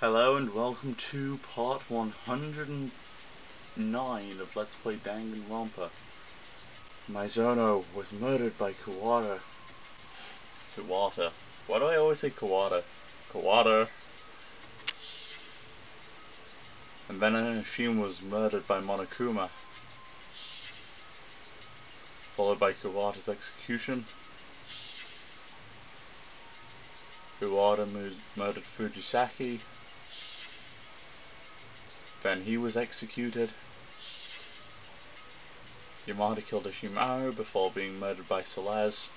Hello and welcome to part 109 of Let's Play Dangan Ronpa. Mizono was murdered by Kawada. Why do I always say Kawada? Kawada. And then Anashima was murdered by Monokuma, followed by Kawada's execution. Kawada murdered Fujisaki. Then he was executed. Yamada killed Ishimaru before being murdered by Celeste.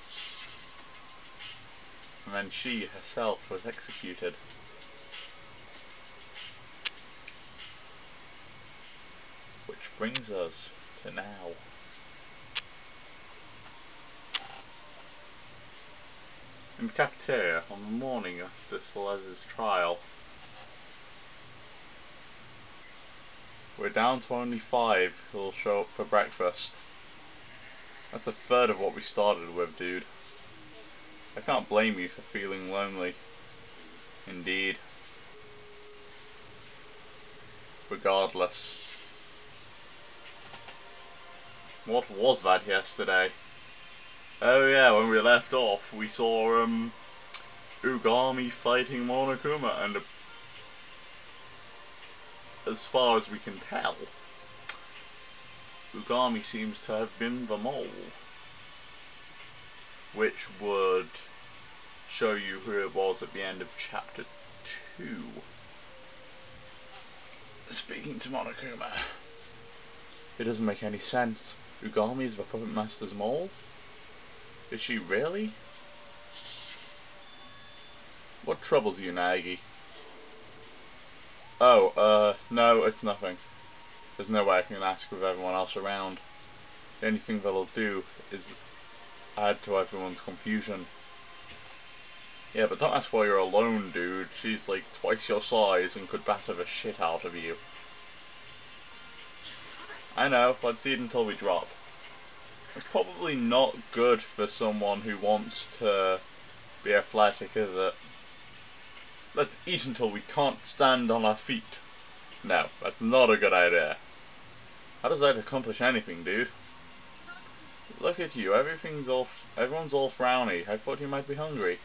And then she herself was executed. Which brings us to now. In the cafeteria on the morning after Celeste's trial, we're down to only 5 who'll show up for breakfast. That's a third of what we started with, dude. I can't blame you for feeling lonely. Indeed. Regardless. What was that yesterday? Oh yeah, when we left off, we saw Ugami fighting Monokuma, and as far as we can tell, Ugami seems to have been the mole, which would show you who it was at the end of chapter 2. Speaking to Monokuma, it doesn't make any sense. Ugami is the Puppet Master's mole? Is she really? What troubles you, Nagi? Oh, no, it's nothing. There's no way I can ask with everyone else around. The only thing that'll do is add to everyone's confusion. Yeah, but don't ask why you're alone, dude. She's like twice your size and could batter the shit out of you. I know, let's eat until we drop. It's probably not good for someone who wants to be athletic, is it? Let's eat until we can't stand on our feet. No, that's not a good idea. How does that accomplish anything, dude? Look at you, everyone's all frowny. I thought you might be hungry.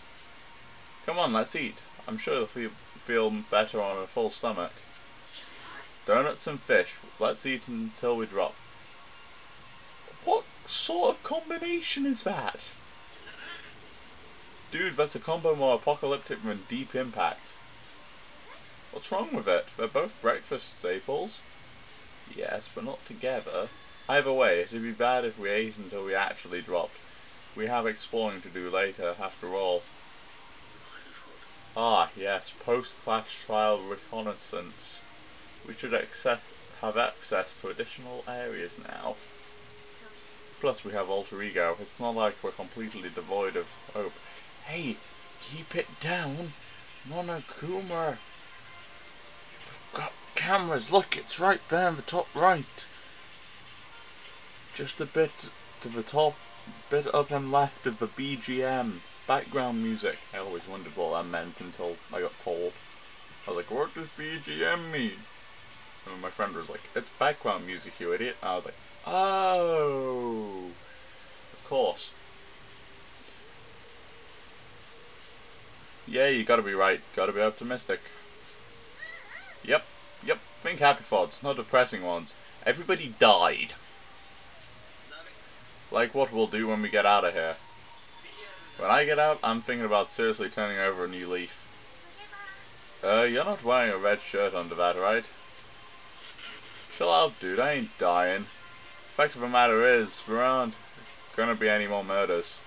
Come on, let's eat. I'm sure you'll feel better on a full stomach. Donuts and fish. Let's eat until we drop. What sort of combination is that? Dude, that's a combo more apocalyptic than Deep Impact. What's wrong with it? They're both breakfast staples. Yes, but not together. Either way, it'd be bad if we ate until we actually dropped. We have exploring to do later, after all. Ah, yes, post-class trial reconnaissance. We should have access to additional areas now. Plus we have alter ego. It's not like we're completely devoid of hope. Hey, keep it down, Monokuma. You've got cameras. Look, it's right there in the top right. Just a bit to the top, bit up and left of the BGM, background music. I always wondered what that meant until I got told. I was like, what does BGM mean? And my friend was like, it's background music, you idiot. And I was like, oh, of course. Yeah, you gotta be right. Gotta be optimistic. Yep. Think happy thoughts, not depressing ones. Everybody died. Like what we'll do when we get out of here. When I get out, I'm thinking about seriously turning over a new leaf. You're not wearing a red shirt under that, right? Chill out, dude. I ain't dying. Fact of the matter is, there aren't gonna be any more murders.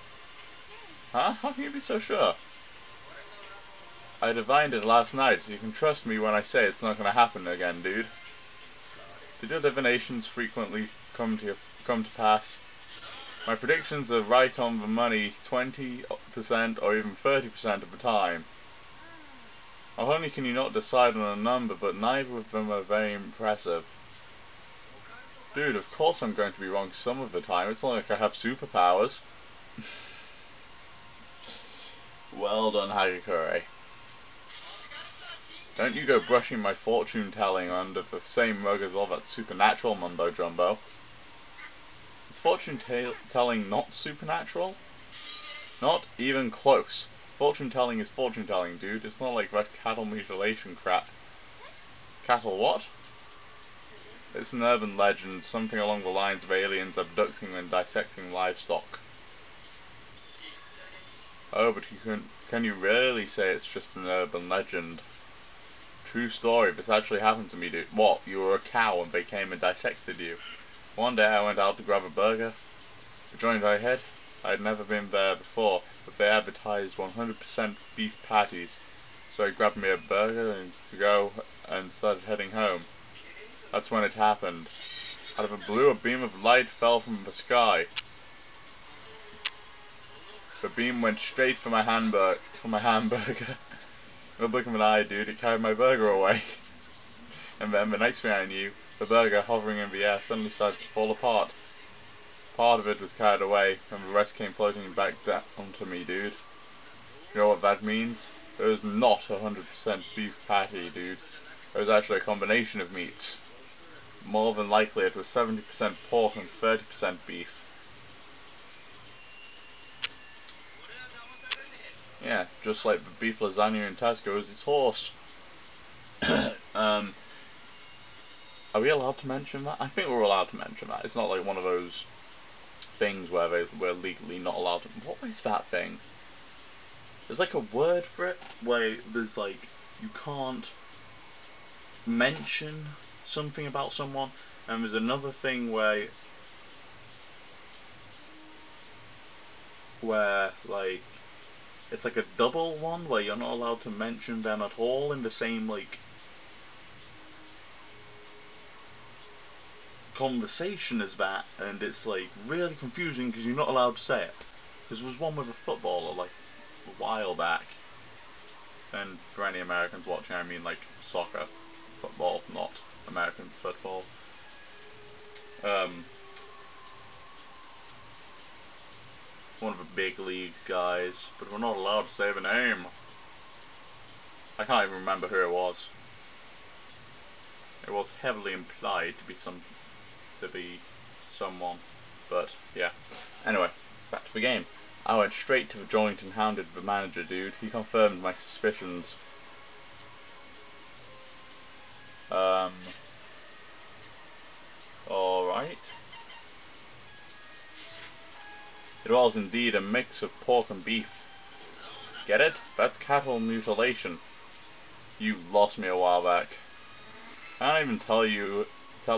Huh? How can you be so sure? I divined it last night, so you can trust me when I say it's not gonna happen again, dude. Did your divinations frequently come to pass? My predictions are right on the money 20% or even 30% of the time. Not only can you not decide on a number, but neither of them are very impressive. Dude, of course I'm going to be wrong some of the time. It's not like I have superpowers. Well done, Hagakure. Don't you go brushing my fortune-telling under the same rug as all that supernatural mumbo-jumbo. Is fortune-telling not supernatural? Not even close. Fortune-telling is fortune-telling, dude. It's not like that cattle mutilation crap. Cattle what? It's an urban legend, something along the lines of aliens abducting and dissecting livestock. Oh, but can you really say it's just an urban legend? True story, this actually happened to me, dude. What? You were a cow and they came and dissected you. One day I went out to grab a burger. The joint I had, I'd never been there before, but they advertised 100% beef patties. So I grabbed me a burger to go and started heading home. That's when it happened. Out of the blue, a beam of light fell from the sky. The beam went straight for my hamburger. No blink of an eye, dude, it carried my burger away. And then the next thing I knew, the burger hovering in the air suddenly started to fall apart. Part of it was carried away, and the rest came floating back down to me, dude. You know what that means? It was not 100% beef patty, dude. It was actually a combination of meats. More than likely it was 70% pork and 30% beef. Yeah, just like the beef lasagna in Tesco is its horse. Are we allowed to mention that? I think we're allowed to mention that. It's not like one of those things where we're legally not allowed to. What is that thing? There's like a word for it where there's like you can't mention something about someone, and there's another thing where like it's like a double one where you're not allowed to mention them at all in the same like conversation as that, and it's like really confusing because you're not allowed to say it. Because there was one with a footballer like a while back, and for any Americans watching, I mean like soccer, football, not American football. One of the big league guys, but we're not allowed to say the name. I can't even remember who it was. It was heavily implied to be someone, but yeah. Anyway, back to the game. I went straight to the joint and hounded the manager, dude. He confirmed my suspicions. Alright. It was indeed a mix of pork and beef. Get it? That's cattle mutilation. You lost me a while back. I can't even tell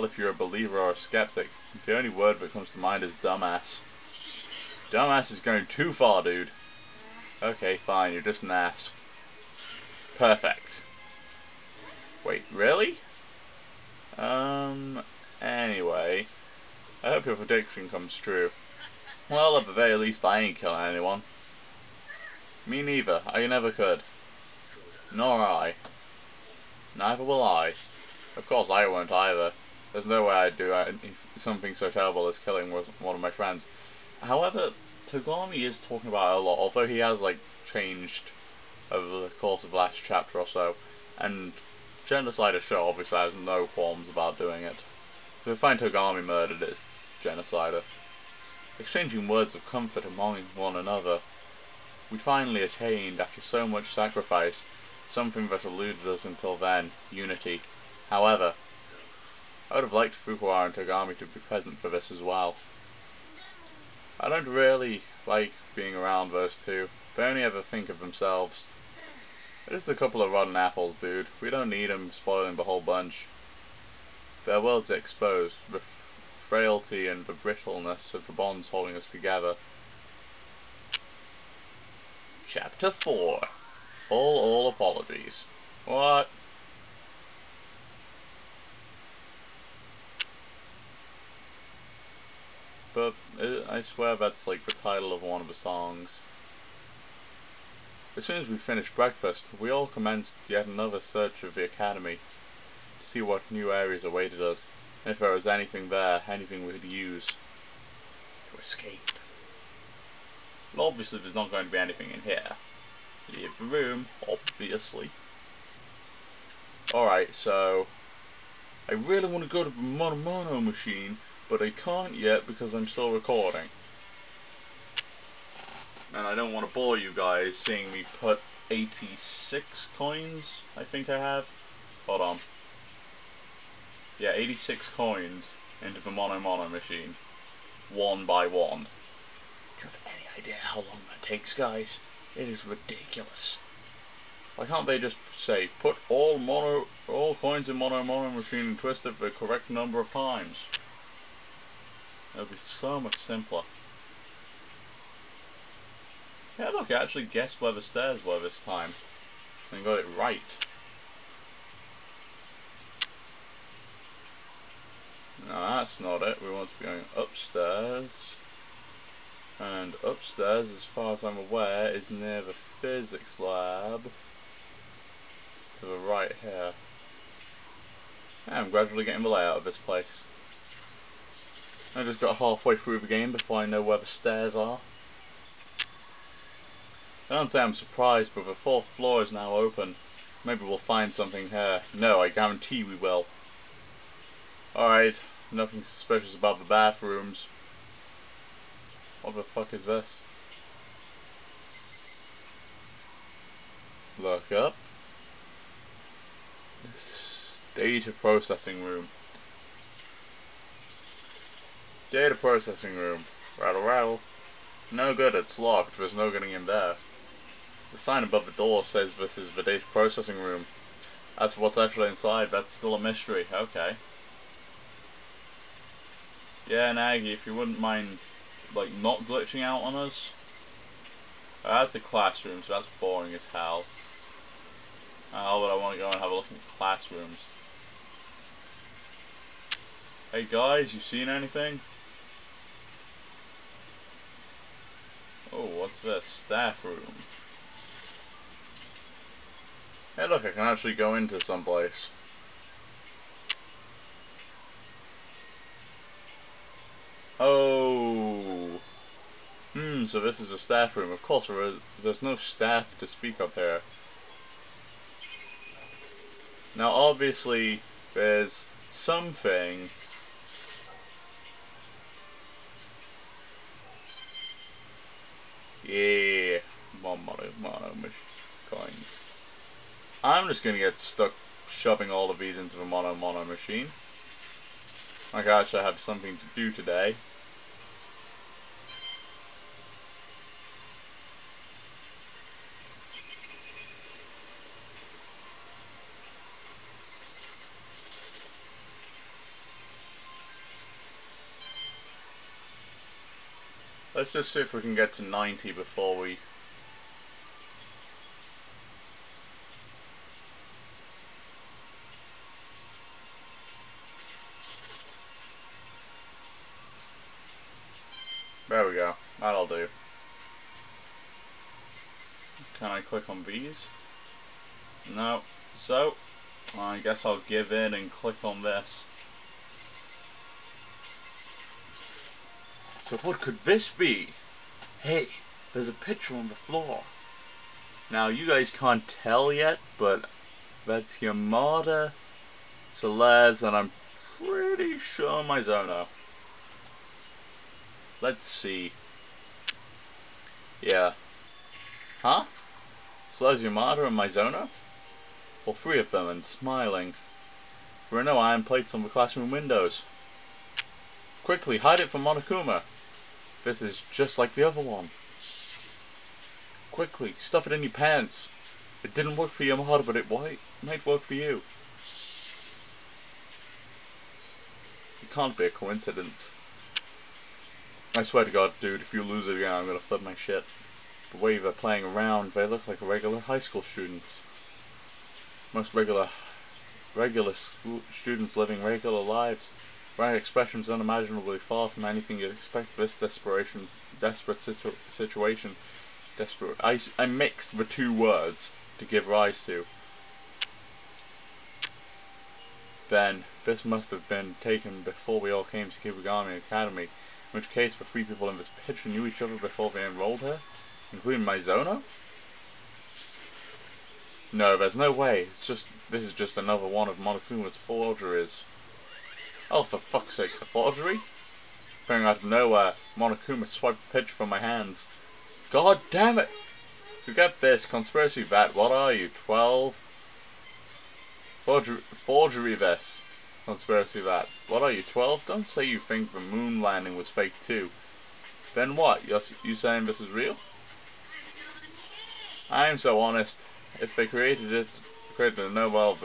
if you're a believer or a skeptic. The only word that comes to mind is dumbass. Dumbass is going too far, dude. Okay, fine, you're just an ass. Perfect. Wait, really? Anyway, I hope your prediction comes true. Well, at the very least, I ain't killing anyone. Me neither, I never could. Nor I. Neither will I. Of course I won't either. There's no way I'd do something so terrible as killing one of my friends. However, Togami is talking about it a lot, although he has like changed over the course of the last chapter or so, and Genocide Show obviously has no qualms about doing it. If we find Togami murdered, it's Genocider. Exchanging words of comfort among one another, we finally attained, after so much sacrifice, something that eluded us until then, unity. However, I would have liked Fukuhara and Togami to be present for this as well. I don't really like being around those two. They only ever think of themselves. They're just a couple of rotten apples, dude. We don't need them spoiling the whole bunch. Their worlds exposed, the frailty and the brittleness of the bonds holding us together. Chapter 4. All apologies. What? But I swear that's like the title of one of the songs. As soon as we finished breakfast, we all commenced yet another search of the academy to see what new areas awaited us, and if there was anything there, anything we could use to escape. Well, obviously there's not going to be anything in here. Leave the room, obviously. Alright, so I really want to go to the Mono machine, but I can't yet because I'm still recording. And I don't want to bore you guys seeing me put 86 coins, I think I have. Hold on. Yeah, 86 coins into the Mono machine. One by one. Do you have any idea how long that takes, guys? It is ridiculous. Why can't they just say, put all coins in Mono machine and twist it the correct number of times? It would be so much simpler. Yeah, look, I actually guessed where the stairs were this time. And got it right. No, that's not it. We want to be going upstairs. And upstairs, as far as I'm aware, is near the physics lab. It's to the right here. Yeah, I'm gradually getting the layout of this place. I just got halfway through the game before I know where the stairs are. I don't say I'm surprised, but the 4th floor is now open. Maybe we'll find something here. No, I guarantee we will. Alright, nothing suspicious about the bathrooms. What the fuck is this? Look up. Data processing room. Data processing room. Rattle rattle. No good, it's locked. There's no getting in there. The sign above the door says this is the data processing room. That's what's actually inside. That's still a mystery. Okay. Yeah, Nagy, if you wouldn't mind, like, not glitching out on us. That's a classroom, so that's boring as hell. Oh, but I want to go and have a look at classrooms. Hey guys, you seen anything? Oh, what's this? Staff room. Hey look, I can actually go into someplace. Oh. So this is the staff room. Of course, there's no staff to speak of here. Now, obviously, there's something. Yeah. Mono coins. I'm just gonna get stuck shoving all of these into the mono machine. Like I actually have something to do today. Let's just see if we can get to 90 before we... There we go. That'll do. Can I click on these? No. So, I guess I'll give in and click on this. So what could this be? Hey, there's a picture on the floor. Now you guys can't tell yet, but that's Yamada, Celeste, and I'm pretty sure Mizono. Let's see. Yeah. Huh? Celeste, Yamada, and Mizono? Well, 3 of them, and smiling. There are no iron plates on the classroom windows. Quickly, hide it from Monokuma. This is just like the other one. Quickly, stuff it in your pants. It didn't work for Yamada, but it might work for you. It can't be a coincidence. I swear to God, dude, if you lose it again, I'm gonna flip my shit. The way they're playing around, they look like regular high school students. Most regular students living regular lives. Right expressions unimaginably far from anything you'd expect this desperate situation. Desperate. I mixed the 2 words to give rise to. Then, this must have been taken before we all came to Kibugami Academy, in which case the 3 people in this picture knew each other before they enrolled her, including Mizono? No, there's no way. This is just another one of Monokuma's forgeries. Oh, for fuck's sake, a forgery? Appearing out of nowhere, Monokuma swiped the picture from my hands. God damn it! Forget this, conspiracy vat, what are you, 12? Forgery this, conspiracy vat. What are you, 12? Don't say you think the moon landing was fake too. Then what, you saying this is real? I'm so honest. If they created the Nobel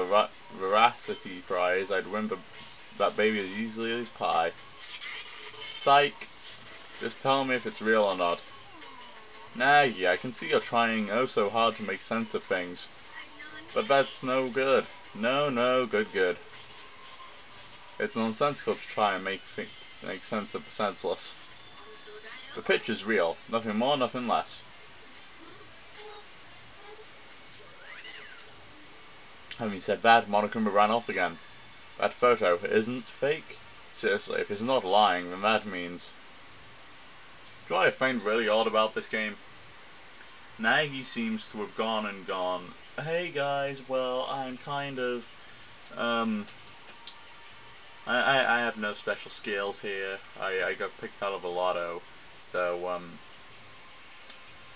Veracity Prize, I'd win that baby as easily as pie. Psych. Just tell me if it's real or not. Naggy, I can see you're trying oh so hard to make sense of things. But that's no good. No, good. It's nonsensical to try and make sense of the senseless. The picture's real. Nothing more, nothing less. Having said that, Monokuma ran off again. That photo isn't fake? Seriously, if he's not lying, then that means... Do I find really odd about this game? Nagi seems to have gone and gone, hey guys, well, I'm kind of, I have no special skills here, I got picked out of the lotto, so,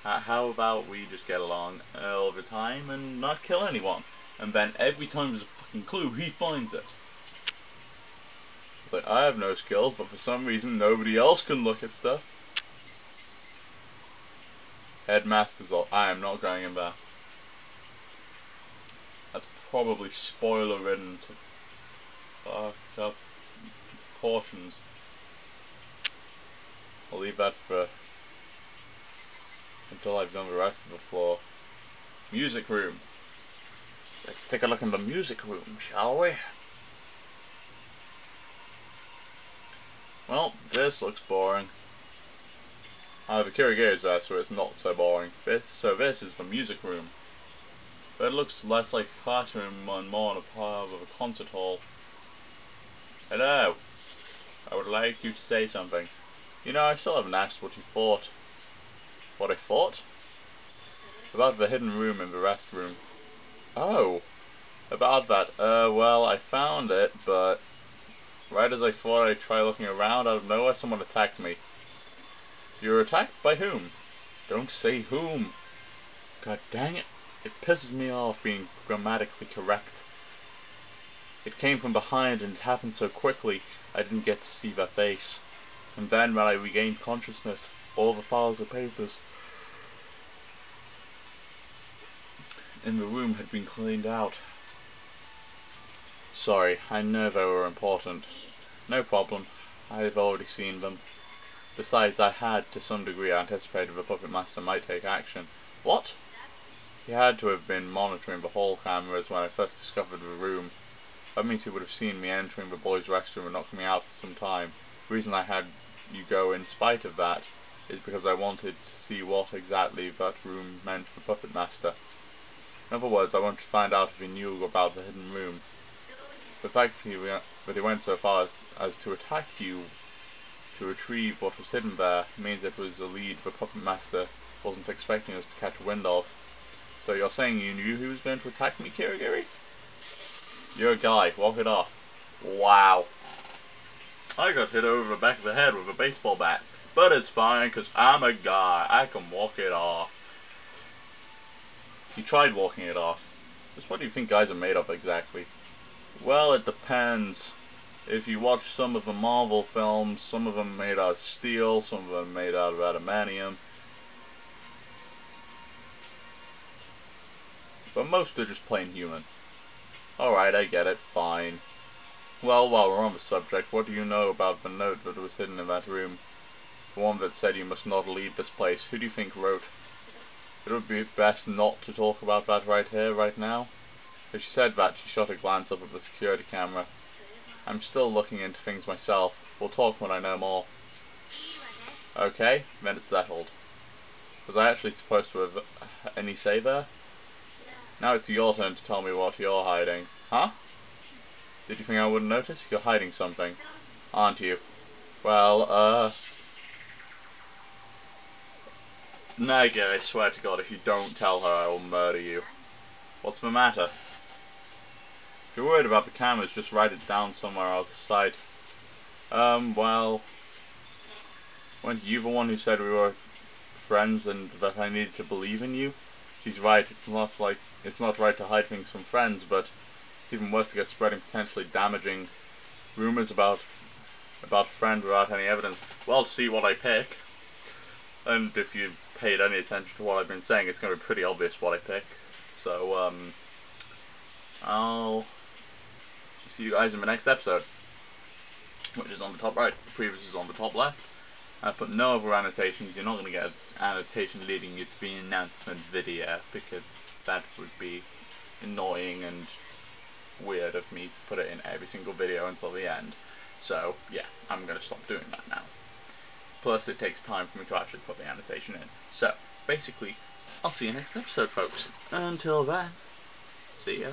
how about we just get along all the time and not kill anyone? And then every time there's a fucking clue, he finds it. It's like, I have no skills, but for some reason nobody else can look at stuff. Headmaster's all, I am not going in there. That's probably spoiler-ridden to fucked up portions. I'll leave that for until I've done the rest of the floor. Music room. Let's take a look in the music room, shall we? Well, this looks boring. The Kirigiri's there, so it's not so boring. This is the music room. But it looks less like a classroom and more on a part of a concert hall. Hello. I would like you to say something. You know, I still haven't asked what you thought. What I thought? About the hidden room in the restroom. Oh. About that. Well, I found it, but right as I thought I'd try looking around, out of nowhere someone attacked me. You were attacked? By whom? Don't say whom. God dang it. It pisses me off being grammatically correct. It came from behind and it happened so quickly I didn't get to see their face. And then when I regained consciousness, all the files and papers in the room had been cleaned out. Sorry, I know they were important. No problem. I've already seen them. Besides, I had, to some degree, anticipated the Puppet Master might take action. What? He had to have been monitoring the hall cameras when I first discovered the room. That means he would have seen me entering the boys' restroom and not coming out for some time. The reason I had you go in spite of that is because I wanted to see what exactly that room meant for Puppet Master. In other words, I wanted to find out if he knew about the hidden room. The fact that he went so far as to attack you to retrieve what was hidden there means it was a lead the Puppet Master wasn't expecting us to catch wind of. So you're saying you knew he was going to attack me, Kirigiri? You're a guy, walk it off. Wow. I got hit over the back of the head with a baseball bat. But it's fine, because I'm a guy. I can walk it off. He tried walking it off. Just what do you think guys are made of exactly? Well, it depends. If you watch some of the Marvel films, some of them made out of steel, some of them made out of adamantium. But most are just plain human. Alright, I get it, fine. Well, while we're on the subject, what do you know about the note that was hidden in that room? The one that said you must not leave this place. Who do you think wrote? It would be best not to talk about that right here, right now. As she said that, she shot a glance up at the security camera. I'm still looking into things myself. We'll talk when I know more. Okay, then it's settled. Was I actually supposed to have any say there? Now it's your turn to tell me what you're hiding. Huh? Did you think I wouldn't notice? You're hiding something, aren't you? Well, Naga, I swear to God, if you don't tell her, I will murder you. What's the matter? If you're worried about the cameras, just write it down somewhere out of sight. Well, weren't you the one who said we were friends and that I needed to believe in you? She's right, it's not right to hide things from friends, but it's even worse to go spreading potentially damaging rumors about a friend without any evidence. Well, see what I pick. And if you paid any attention to what I've been saying, it's going to be pretty obvious what I pick. So, I'll see you guys in the next episode, which is on the top right. The previous is on the top left. I put no other annotations. You're not going to get an annotation leading you to the announcement video, because that would be annoying and weird of me to put it in every single video until the end. So, yeah, I'm going to stop doing that now. Plus, it takes time for me to actually put the annotation in. So, basically, I'll see you next episode, folks. Until then, see ya.